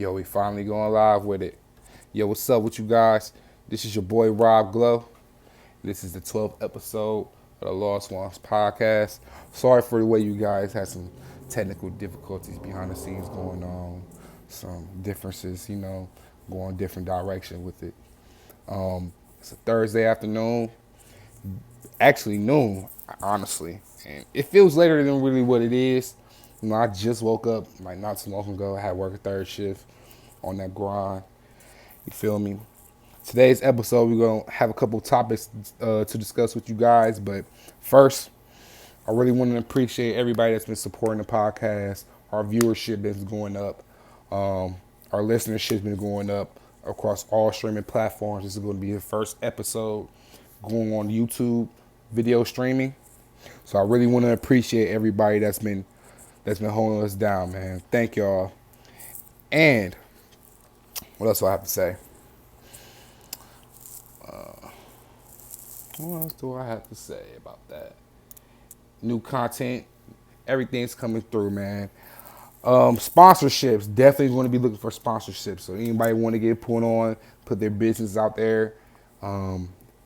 Yo, we finally going live with it. Yo, what's up with you guys? This is your boy Rob Glow. This is the 12th episode of the Lost Ones podcast. Sorry for the way you guys had some technical difficulties behind the scenes going on, some differences, going different direction with it. It's a Thursday afternoon, actually noon, honestly, and it feels later than really what it is. I just woke up like not too long ago. I had work a third shift on that grind. You feel me? Today's episode, we're going to have a couple topics to discuss with you guys. But first, I really want to appreciate everybody that's been supporting the podcast. Our viewership is going up. Our listenership has been going up across all streaming platforms. This is going to be the first episode going on YouTube video streaming. So I really want to appreciate everybody that's been holding us down, man. Thank y'all. And what else do I have to say? What else do I have to say about that? New content, everything's coming through, man. Sponsorships, definitely going to be looking for sponsorships. So anybody want to get put on, put their business out there,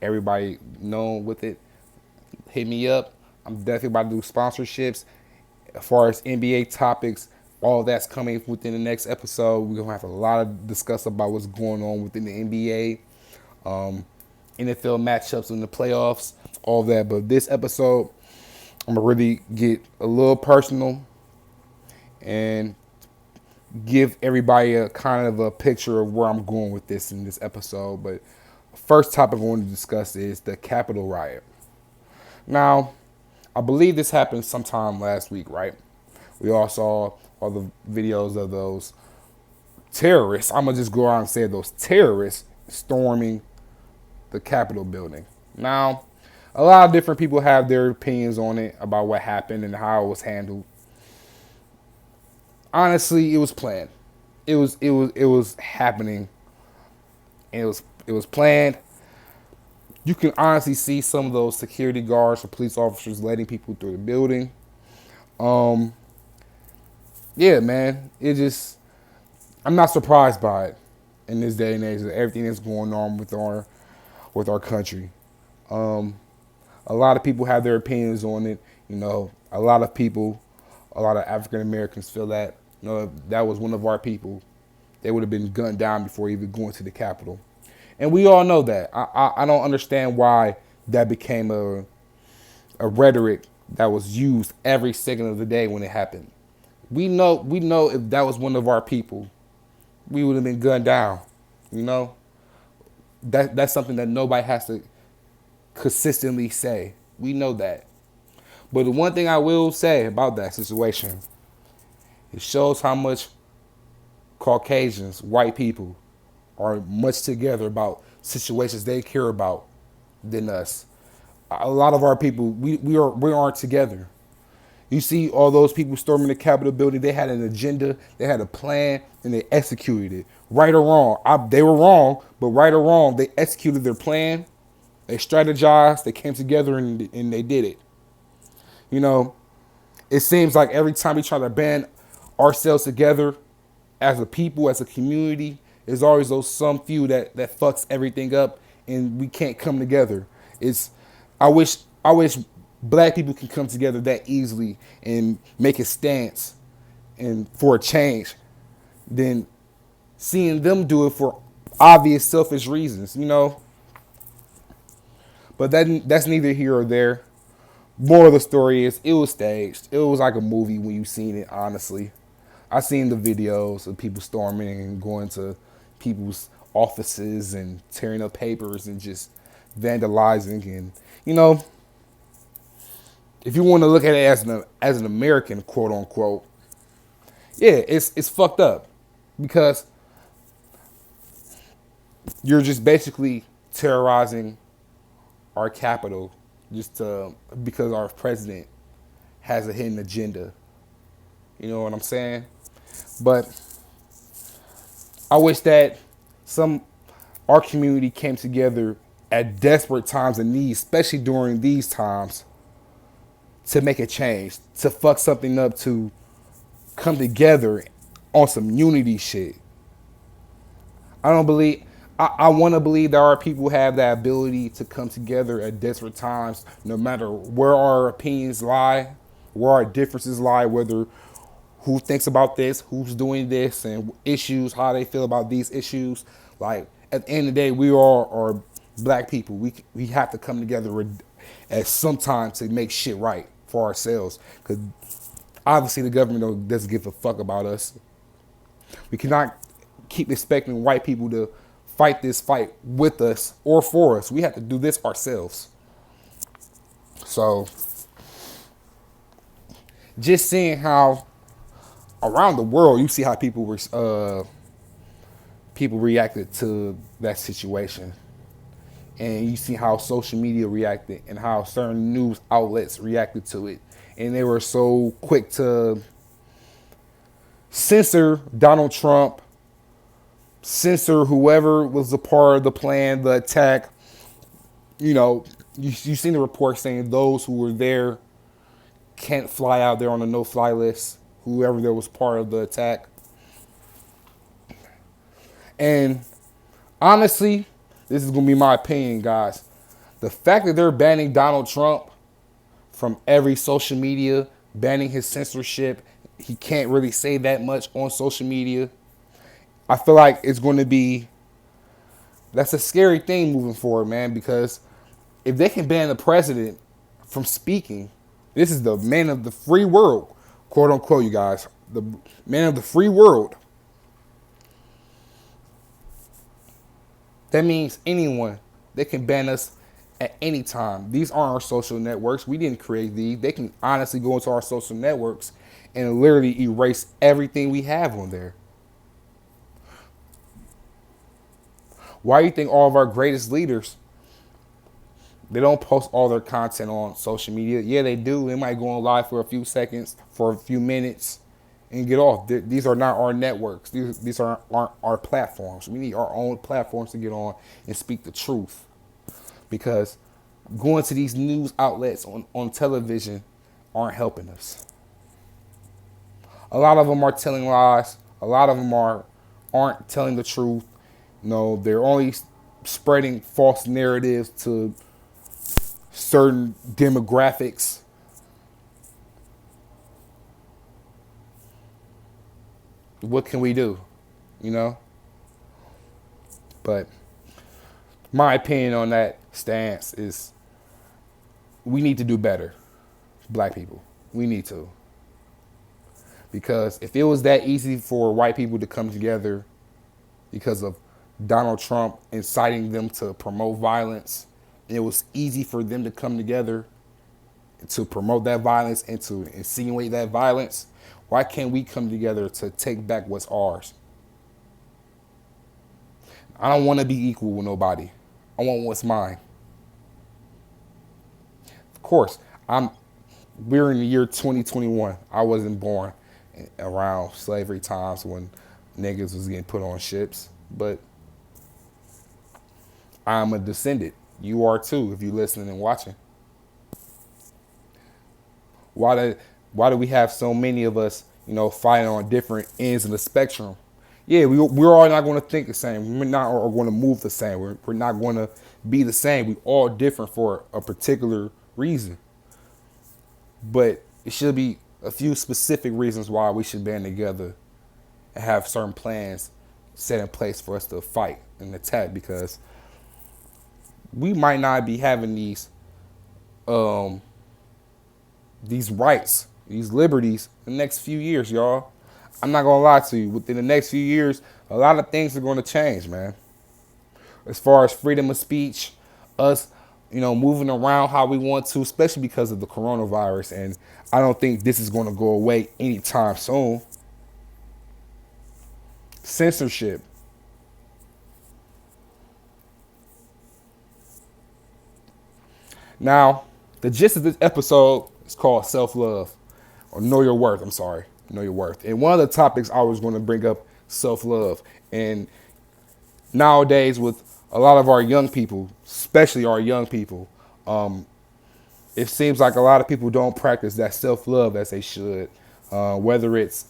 everybody known with it, hit me up. I'm definitely about to do sponsorships. As far as NBA topics, all that's coming within the next episode. We're going to have a lot of discuss about what's going on within the NBA. NFL matchups in the playoffs, all that. But this episode, I'm going to really get a little personal and give everybody a kind of a picture of where I'm going with this in this episode. But first topic I want to discuss is the Capitol riot. Now, I believe this happened sometime last week, right? We all saw all the videos of those terrorists. I'm going to just go out and say those terrorists storming the Capitol building. Now, a lot of different people have their opinions on it about what happened and how it was handled. Honestly, it was planned. It was happening. And it was planned. You can honestly see some of those security guards or police officers letting people through the building. Yeah, man. I'm not surprised by it in this day and age. Everything that's going on with our country. A lot of people have their opinions on it. A lot of African Americans feel that, if that was one of our people, they would have been gunned down before even going to the Capitol. And we all know that. I don't understand why that became a rhetoric that was used every second of the day when it happened. We know if that was one of our people, we would have been gunned down. That's something that nobody has to consistently say. We know that. But the one thing I will say about that situation, it shows how much Caucasians, white people, are much together about situations they care about than us. A lot of our people, we aren't together. You see all those people storming the Capitol building, they had an agenda, they had a plan, and they executed it. Right or wrong, they were wrong, but right or wrong, they executed their plan, they strategized, they came together, and they did it. It seems like every time we try to band ourselves together as a people, as a community, there's always those some few that fucks everything up, and we can't come together. I wish black people can come together that easily and make a stance and for a change than seeing them do it for obvious selfish reasons, But that's neither here or there. More of the story is it was staged. It was like a movie when you seen it, honestly. I seen the videos of people storming and going to people's offices and tearing up papers and just vandalizing. And, if you want to look at it as an American, quote unquote, yeah, it's fucked up because you're just basically terrorizing our capital because our president has a hidden agenda. You know what I'm saying? But I wish that our community came together at desperate times of need, especially during these times, to make a change, to fuck something up, to come together on some unity shit. I don't believe. I want to believe that our people have that ability to come together at desperate times, no matter where our opinions lie, where our differences lie, whether who thinks about this, who's doing this, and issues, how they feel about these issues. Like at the end of the day, we all are black people. We have to come together at some time to make shit right for ourselves. Because obviously the government doesn't give a fuck about us. We cannot keep expecting white people to fight this fight with us or for us. We have to do this ourselves. So just seeing how around the world you see how people reacted to that situation, and you see how social media reacted and how certain news outlets reacted to it, and they were so quick to censor Donald Trump, censor whoever was a part of the plan, the attack. You know, you seen the report saying those who were there can't fly out there on the no-fly list, whoever there was part of the attack. And honestly, this is going to be my opinion, guys. The fact that they're banning Donald Trump from every social media, banning his censorship, he can't really say that much on social media. I feel like it's going to be, that's a scary thing moving forward, man, because if they can ban the president from speaking, this is the man of the free world, quote unquote, you guys, the man of the free world. That means anyone, they can ban us at any time. These aren't our social networks. We didn't create these. They can honestly go into our social networks and literally erase everything we have on there. Why do you think all of our greatest leaders, they don't post all their content on social media? Yeah, they do. They might go on live for a few seconds, for a few minutes, and get off. These are not our networks. These aren't our platforms. We need our own platforms to get on and speak the truth. Because going to these news outlets on television aren't helping us. A lot of them are telling lies. A lot of them aren't telling the truth. No, they're only spreading false narratives to certain demographics. What can we do? You know? But my opinion on that stance is we need to do better. Black people. We need to. Because if it was that easy for white people to come together because of Donald Trump inciting them to promote violence, and it was easy for them to come together to promote that violence and to insinuate that violence, why can't we come together to take back what's ours? I don't want to be equal with nobody. I want what's mine. Of course, we're in the year 2021. I wasn't born around slavery times when niggas was getting put on ships, but I'm a descendant. You are too, if you're listening and watching. Why do we have so many of us, fighting on different ends of the spectrum? Yeah, we're all not going to think the same. We're not all going to move the same. We're not going to be the same. We all different for a particular reason. But it should be a few specific reasons why we should band together and have certain plans set in place for us to fight and attack, because we might not be having these rights, these liberties in the next few years, y'all. I'm not gonna lie to you. Within the next few years, a lot of things are going to change, man. As far as freedom of speech, us, moving around how we want to, especially because of the coronavirus, and I don't think this is going to go away anytime soon. Censorship. Now, the gist of this episode is called self-love, or know your worth. I'm sorry, know your worth. And one of the topics I was going to bring up, self-love. And nowadays, with a lot of our young people, especially our young people, it seems like a lot of people don't practice that self-love as they should. Whether it's,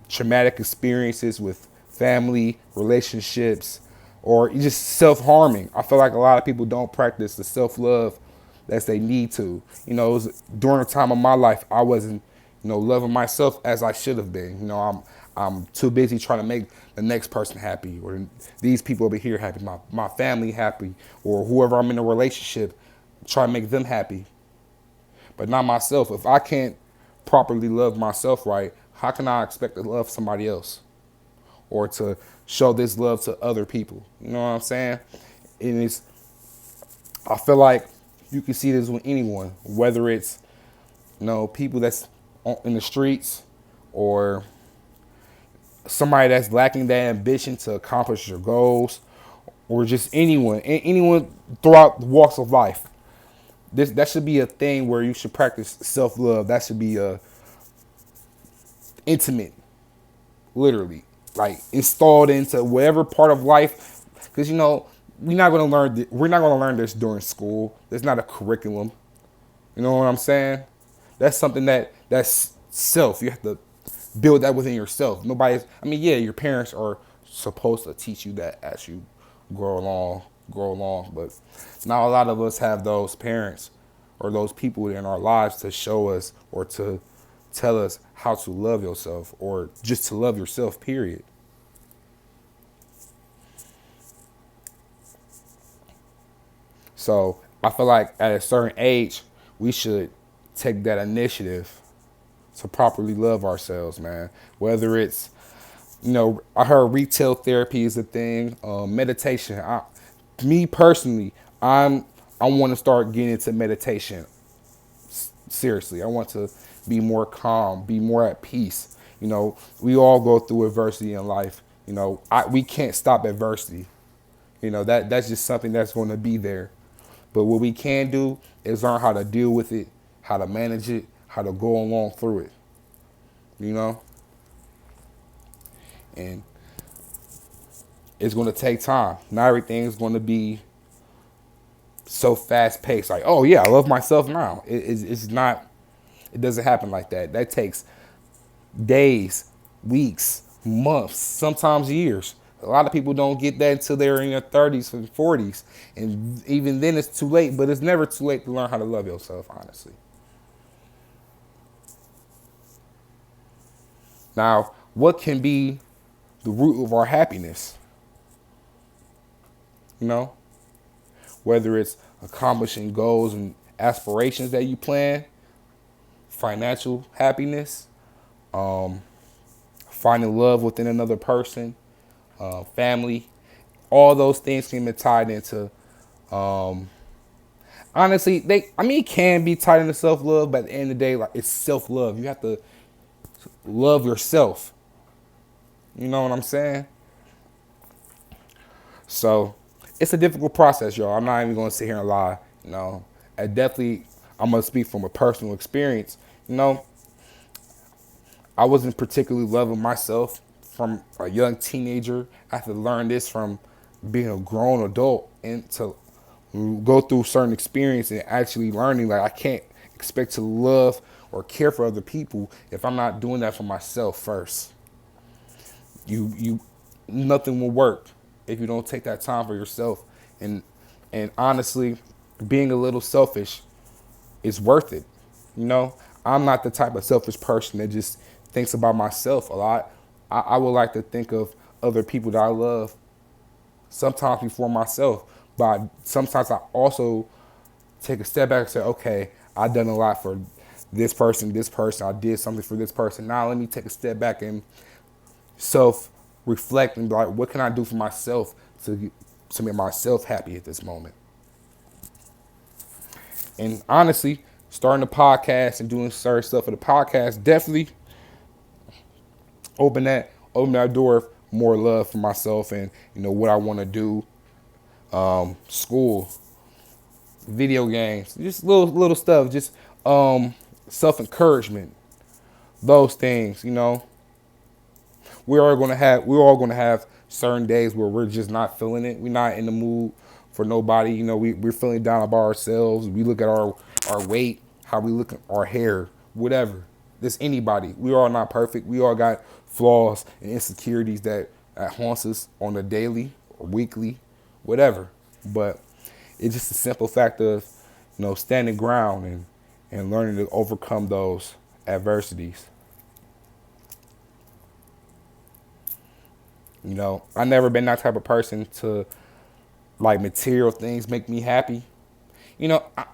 traumatic experiences with family, relationships, or just self-harming. I feel like a lot of people don't practice the self-love that they need to. It was during a time of my life I wasn't, loving myself as I should have been. I'm too busy trying to make the next person happy, or these people over here happy, my family happy, or whoever I'm in a relationship, try to make them happy, but not myself. If I can't properly love myself right, how can I expect to love somebody else or to show this love to other people? You know what I'm saying? And I feel like you can see this with anyone, whether it's people that's in the streets, or somebody that's lacking that ambition to accomplish your goals, or just anyone throughout the walks of life. That should be a thing where you should practice self love. That should be intimate, literally, like installed into whatever part of life. Because we're not gonna learn this during school. There's not a curriculum. You know what I'm saying? That's something that's self. You have to build that within yourself. Yeah, your parents are supposed to teach you that as you grow along, but not a lot of us have those parents or those people in our lives to show us or to tell us how to love yourself, or just to love yourself, period. So I feel like at a certain age, we should take that initiative to properly love ourselves, man. Whether it's, I heard retail therapy is a thing, meditation. Me personally, I want to start getting into meditation. Seriously, I want to be more calm, be more at peace. We all go through adversity in life. We can't stop adversity. That's just something that's going to be there. But what we can do is learn how to deal with it, how to manage it, how to go along through it. You know, and it's going to take time. Not everything's going to be so fast paced. Like, oh yeah, I love myself now. It's not. It doesn't happen like that. That takes days, weeks, months, sometimes years. A lot of people don't get that until they're in their 30s and 40s. And even then it's too late, but it's never too late to learn how to love yourself, honestly. Now, what can be the root of our happiness? You know, whether it's accomplishing goals and aspirations that you plan, financial happiness, finding love within another person, family, all those things can be tied into. Honestly, it can be tied into self love, but at the end of the day, like, it's self love. You have to love yourself. You know what I'm saying? So it's a difficult process, y'all. I'm not even gonna sit here and lie. I definitely, I'm gonna speak from a personal experience. You know, I wasn't particularly loving myself from a young teenager. I had to learn this from being a grown adult, and to go through certain experience and actually learning, like, I can't expect to love or care for other people if I'm not doing that for myself first. You Nothing will work if you don't take that time for yourself. And honestly, being a little selfish is worth it. You know, I'm not the type of selfish person that just thinks about myself a lot. I would like to think of other people that I love sometimes before myself. But sometimes I also take a step back and say, okay, I've done a lot for this person, this person. I did something for this person. Now let me take a step back and self reflect and be like, what can I do for myself to make myself happy at this moment? And honestly, starting a podcast and doing certain stuff for the podcast definitely open that door of more love for myself and what I want to do. School, video games, just little stuff, just self encouragement, those things. We're all gonna have certain days where we're just not feeling it. We're not in the mood for nobody. We're feeling down about ourselves. We look at our weight, how we look at our hair, whatever. This anybody. We are not perfect. We all got flaws and insecurities that that haunts us on a daily or weekly, whatever. But it's just a simple fact of, standing ground and learning to overcome those adversities. I never been that type of person to like material things make me happy. You know, I,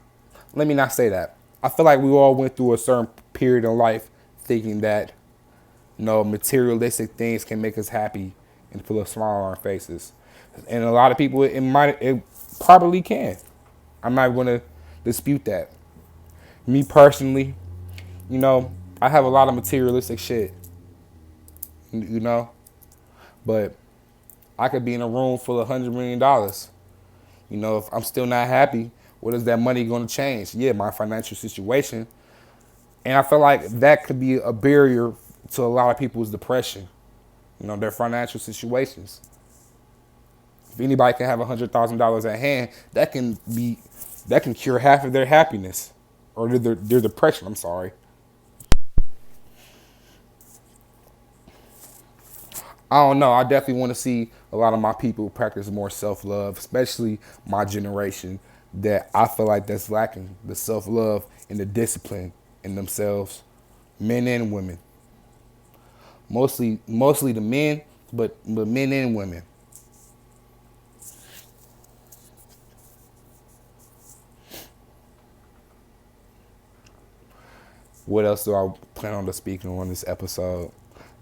Let me not say that. I feel like we all went through a certain period in life thinking that, materialistic things can make us happy and put a smile on our faces. And a lot of people, it probably can. I'm not going to dispute that. Me personally, you know, I have a lot of materialistic shit, you know, but I could be in a room full of $100 million. If I'm still not happy, what is that money going to change? Yeah, my financial situation. And I feel like that could be a barrier to a lot of people's depression, their financial situations. If anybody can have $100,000 at hand, that can cure half of their happiness or their depression. I'm sorry. I don't know. I definitely want to see a lot of my people practice more self love, especially my generation. That I feel like that's lacking the self love and the discipline in themselves, men and women. Mostly the men, but men and women. What else do I plan on to speaking on this episode?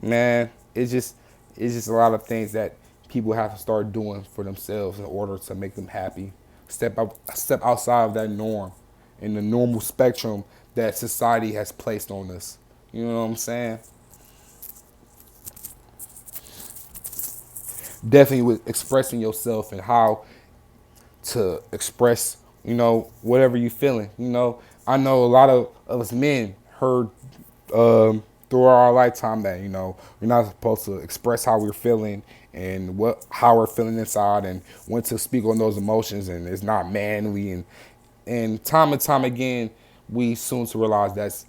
Man, it's just a lot of things that people have to start doing for themselves in order to make them happy. Step outside of that norm and the normal spectrum that society has placed on us. You know what I'm saying? Definitely with expressing yourself and how to express, whatever you're feeling. I know a lot of us men heard throughout our lifetime that we're not supposed to express how we're feeling and how we're feeling inside and when to speak on those emotions, and it's not manly, and time again we soon to realize that's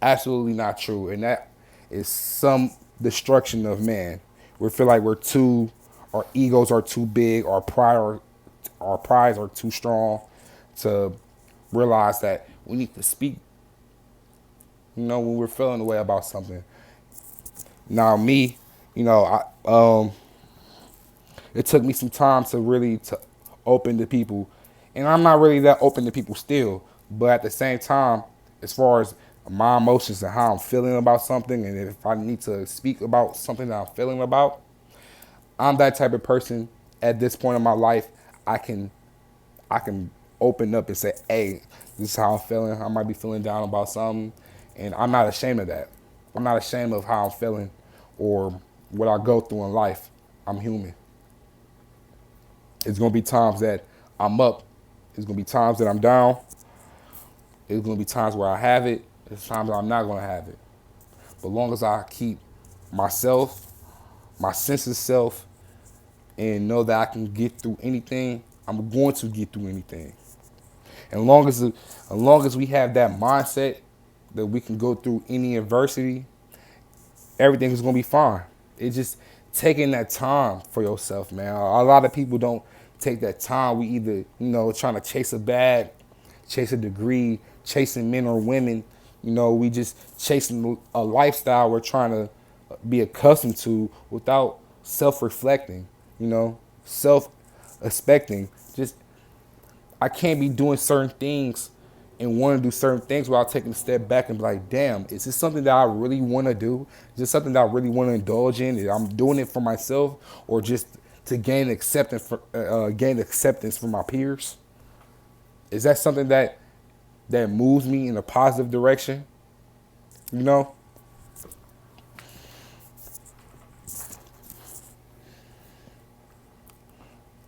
absolutely not true, and that is some destruction of man. We feel like our egos are too big, our prides are too strong to realize that we need to speak, when we're feeling the way about something. Now me, it took me some time to really to open to people, and I'm not really that open to people still. But at the same time, as far as my emotions and how I'm feeling about something, and if I need to speak about something that I'm feeling about, I'm that type of person. At this point in my life, I can I can open up and say, hey, this is how I'm feeling. I might be feeling down about something. And I'm not ashamed of that. I'm not ashamed of how I'm feeling or what I go through in life. I'm human. It's going to be times that I'm up. It's going to be times that I'm down. It's going to be times where I have it. There's times that I'm not going to have it. But long as I keep myself, my sense of self, and know that I can get through anything, I'm going to get through anything. And as long as we have that mindset that we can go through any adversity, everything is gonna be fine. It's just taking that time for yourself, man. A lot of people don't take that time. We either, trying to chase a bag, chase a degree, chasing men or women. We just chasing a lifestyle we're trying to be accustomed to without self-reflecting, self-expecting. Just I can't be doing certain things and want to do certain things without taking a step back and be like, damn, is this something that I really want to do? Is this something that I really want to indulge in? I'm doing it for myself or just to gain acceptance from my peers? Is that something that moves me in a positive direction? You know,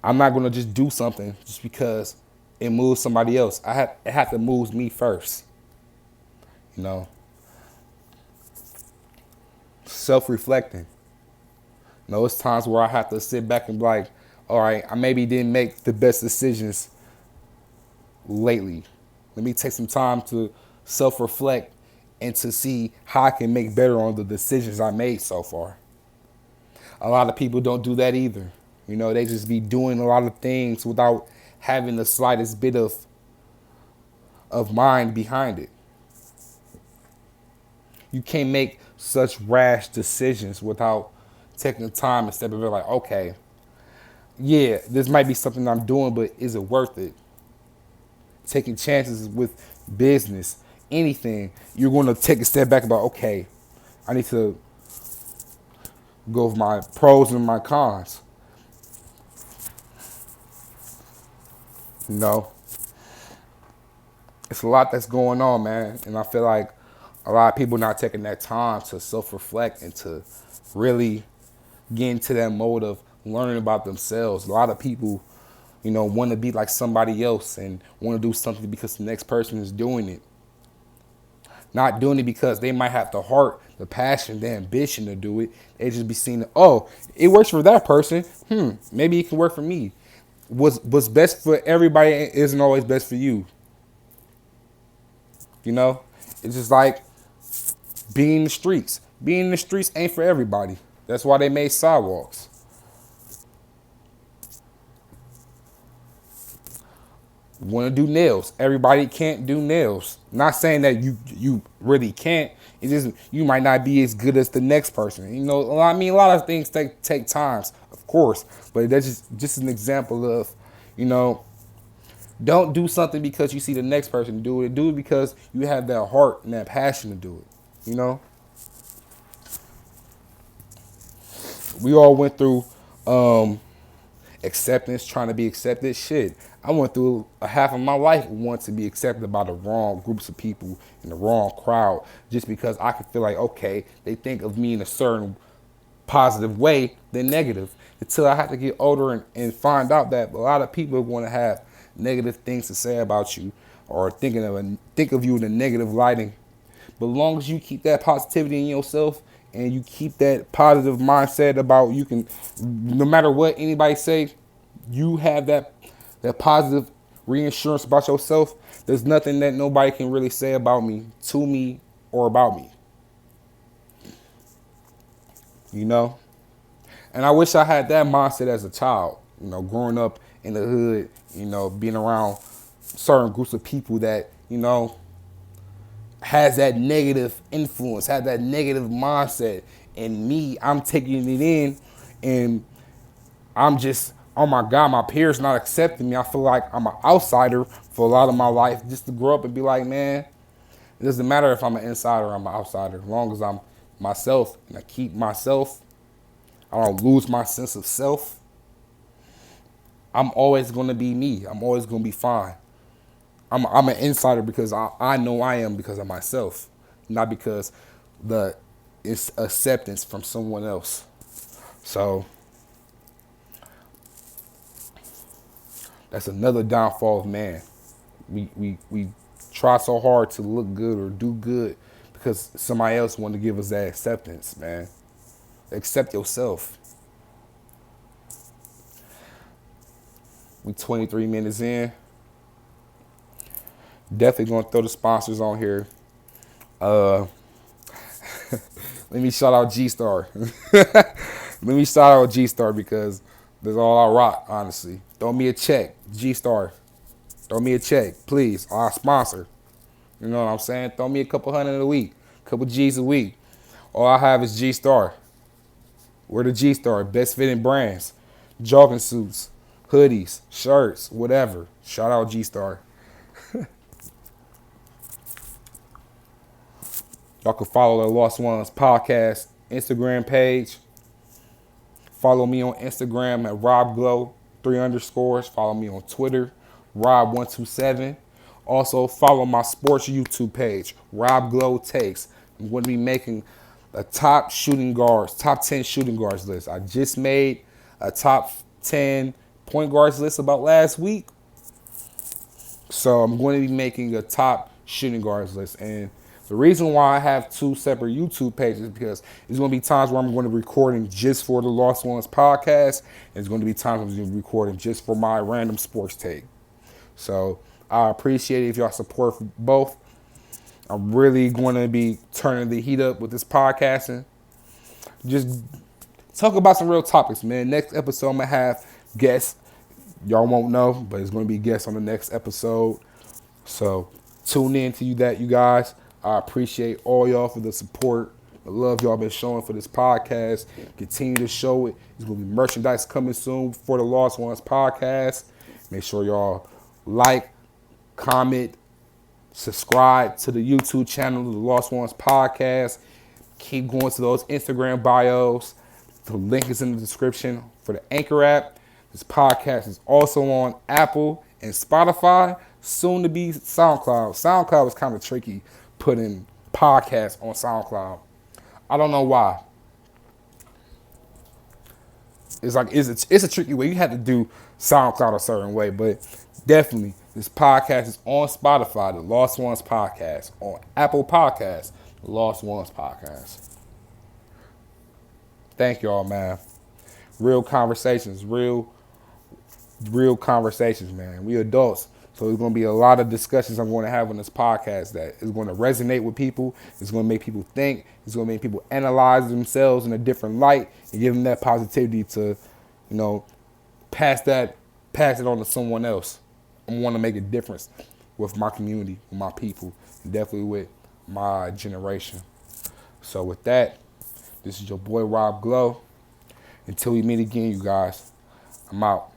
I'm not gonna just do something just because it moves somebody else. It have to move me first. You know, self-reflecting. It's times where I have to sit back and be like, all right, I maybe didn't make the best decisions lately. Let me take some time to self-reflect and to see how I can make better on the decisions I made so far. A lot of people don't do that either. You know, they just be doing a lot of things without having the slightest bit of mind behind it. You can't make such rash decisions without taking the time and stepping back like, okay, yeah, this might be something I'm doing, but is it worth it? Taking chances with business, anything, you're going to take a step back about, okay, I need to go over my pros and my cons. You know, it's a lot that's going on, man. And I feel like a lot of people not taking that time to self-reflect and to really get into that mode of learning about themselves. A lot of people, you know, want to be like somebody else and want to do something because the next person is doing it. Not doing it because they might have the heart, the passion, the ambition to do it. They just be seeing, oh, it works for that person. Maybe it can work for me. What's best for everybody isn't always best for you. You know, it's just like being in the streets. Being in the streets ain't for everybody. That's why they made sidewalks. Want to do nails. Everybody can't do nails. Not saying that you really can't. It just you might not be as good as the next person. You know, I mean, a lot of things take times, of course. But that's just an example of, you know, don't do something because you see the next person do it. Do it because you have that heart and that passion to do it. You know, we all went through acceptance, trying to be accepted. Shit, I went through a half of my life wanting to be accepted by the wrong groups of people in the wrong crowd, just because I could feel like, okay, they think of me in a certain positive way than negative. Until I had to get older and find out that a lot of people want to have negative things to say about you or think of you in a negative lighting. But as long as you keep that positivity in yourself and you keep that positive mindset about you can, no matter what anybody say, you have that positive reassurance about yourself. There's nothing that nobody can really say about me, to me, or about me. You know? And I wish I had that mindset as a child, you know, growing up in the hood, you know, being around certain groups of people that, you know, has that negative influence, has that negative mindset. And me, I'm taking it in and I'm just, oh my God, my peers not accepting me. I feel like I'm an outsider for a lot of my life, just to grow up and be like, man, it doesn't matter if I'm an insider or I'm an outsider. As long as I'm myself and I keep myself, I don't lose my sense of self, I'm always going to be me. I'm always going to be fine. I'm an insider because I know I am because of myself, not because it's acceptance from someone else. So that's another downfall of man. We try so hard to look good or do good because somebody else want to give us that acceptance, man. Accept yourself. We 23 minutes in. Definitely gonna throw the sponsors on here. Uh, Let me shout out G Star. Let me shout out G Star because that's all I rock, honestly. Throw me a check, G Star. Throw me a check, please. Our sponsor. You know what I'm saying? Throw me a couple hundred a week, couple G's a week. All I have is G Star. We're the G Star, best fitting brands, jogging suits, hoodies, shirts, whatever. Shout out G Star. Y'all can follow the Lost Ones podcast Instagram page. Follow me on Instagram at RobGlow, 3 underscores. Follow me on Twitter, Rob127. Also, follow my sports YouTube page, Rob Glow Takes. I'm going to be making a top 10 shooting guards list. I just made a top 10 point guards list about last week. So I'm going to be making a top shooting guards list. And the reason why I have two separate YouTube pages is because there's going to be times where I'm going to be recording just for the Lost Ones podcast. And there's going to be times I'm going to be recording just for my random sports take. So I appreciate it if y'all support both. I'm really going to be turning the heat up with this podcasting. Just talk about some real topics, man. Next episode, I'm going to have guests. Y'all won't know, but it's going to be guests on the next episode. So tune in to you guys. I appreciate all y'all for the support, the love y'all been showing for this podcast. Continue to show it. There's going to be merchandise coming soon for the Lost Ones podcast. Make sure y'all like, comment, subscribe to the YouTube channel, the Lost Ones podcast. Keep going to those Instagram bios. The link is in the description for the Anchor app. This podcast is also on Apple and Spotify, soon to be SoundCloud. SoundCloud was kind of tricky putting podcasts on SoundCloud. I don't know why. It's like it's a tricky way. You have to do SoundCloud a certain way, but definitely this podcast is on Spotify, the Lost Ones podcast, on Apple Podcasts, the Lost Ones podcast. Thank y'all, man. Real conversations, real conversations, man. We adults. So there's going to be a lot of discussions I'm going to have on this podcast that is going to resonate with people. It's going to make people think. It's going to make people analyze themselves in a different light and give them that positivity to, pass it on to someone else. I want to make a difference with my community, with my people, and definitely with my generation. So with that, this is your boy Rob Glow. Until we meet again, you guys, I'm out.